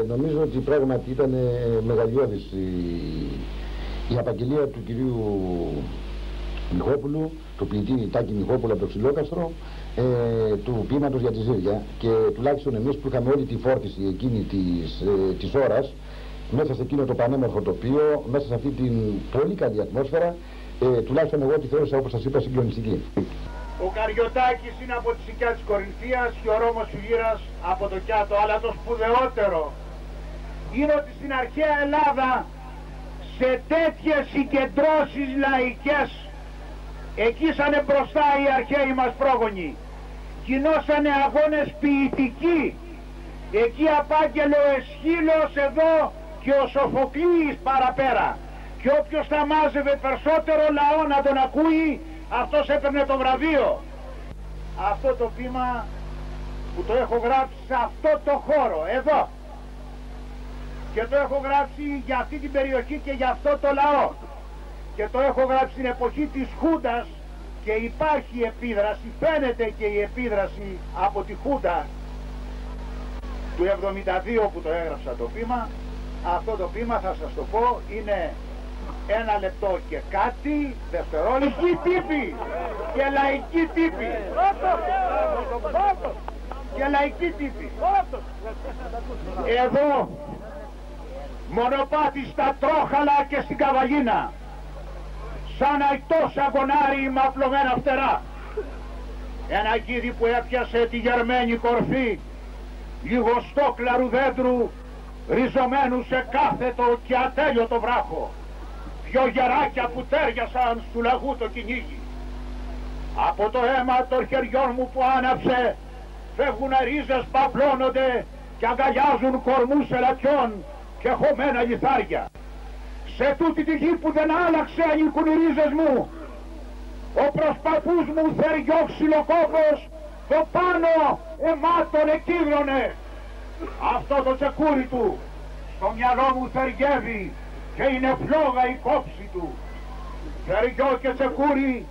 Νομίζω ότι πράγματι ήταν μεγαλειώδης η απαγγελία του κυρίου Μιχόπουλου, του ποιητή Τάκη Μιχόπουλου από το Ξυλόκαστρο, του ποίηματος για τη Ζήρια, και τουλάχιστον εμείς που είχαμε όλη τη φόρτιση εκείνη της ώρας, μέσα σε εκείνο το πανέμορφο τοπίο, μέσα σε αυτή την πολύ καλή ατμόσφαιρα, τουλάχιστον εγώ τη θεώρησα, όπως σας είπα, συγκλονιστική. Ο Καριωτάκης είναι από τη Σικιά της Κορινθίας και ο Ρώμος Φιγύρας από το Κιάτο, αλλά το σπουδαιότερο είναι ότι στην αρχαία Ελλάδα σε τέτοιες συγκεντρώσεις λαϊκές εκείσανε μπροστά οι αρχαίοι μας πρόγονοι, κοινώσανε αγώνες ποιητικοί. Εκεί απάγγελε ο Εσχύλος εδώ και ο Σοφοκλής παραπέρα, και όποιος θα μάζευε περισσότερο λαό να τον ακούει, αυτός έπαιρνε το βραβείο. Αυτό το ποίημα που το έχω γράψει σε αυτό το χώρο, εδώ, και το έχω γράψει για αυτή την περιοχή και για αυτό το λαό, και το έχω γράψει στην εποχή της Χούντας, και υπάρχει επίδραση, φαίνεται και η επίδραση από τη Χούντα του 72 που το έγραψα το ποίημα. Αυτό το ποίημα, θα σας το πω, είναι 1 λεπτό και κάτι δευτερόλεπτα. Τύπη και λαϊκή τύπη και λαϊκή τύπη. Εδώ μονοπάτι στα Τρόχαλα και στην Καβαγίνα, σαν αϊτός αγωνάρι με απλωμένα φτερά, ένα γίδι που έπιασε τη γερμένη κορφή λιγοστόκλαρου δέντρου ριζωμένου σε κάθετο και ατέλειωτο βράχο, δυο γεράκια που τέριασαν στου λαγού το κυνήγι. Από το αίμα των χεριών μου που άναψε φεύγουν ρίζες που απλώνονται και αγκαλιάζουν κορμούς ελατιών και χωμένα λιθάρια. Σε τούτη τη γη που δεν άλλαξε ανήκουν οι ρίζες μου. Ο προσπαθούς μου θεριό ξυλοκόπος το πάνω αιμάτων εκύβρωνε. Αυτό το τσεκούρι του στο μυαλό μου θεριεύει και είναι φλόγα η κόψη του. Θεριό και τσεκούρι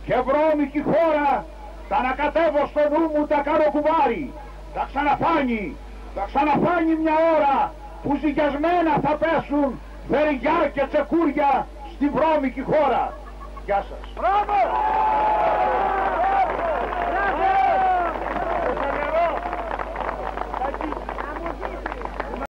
και βρώμικη χώρα, τα ανακατεύω στο νου μου, τα κάνω κουβάρι. Τα ξαναφάνει μια ώρα που ζυγιασμένα θα πέσουν θεριά και τσεκούρια στη βρώμικη χώρα. Γεια σας. Μπράβο!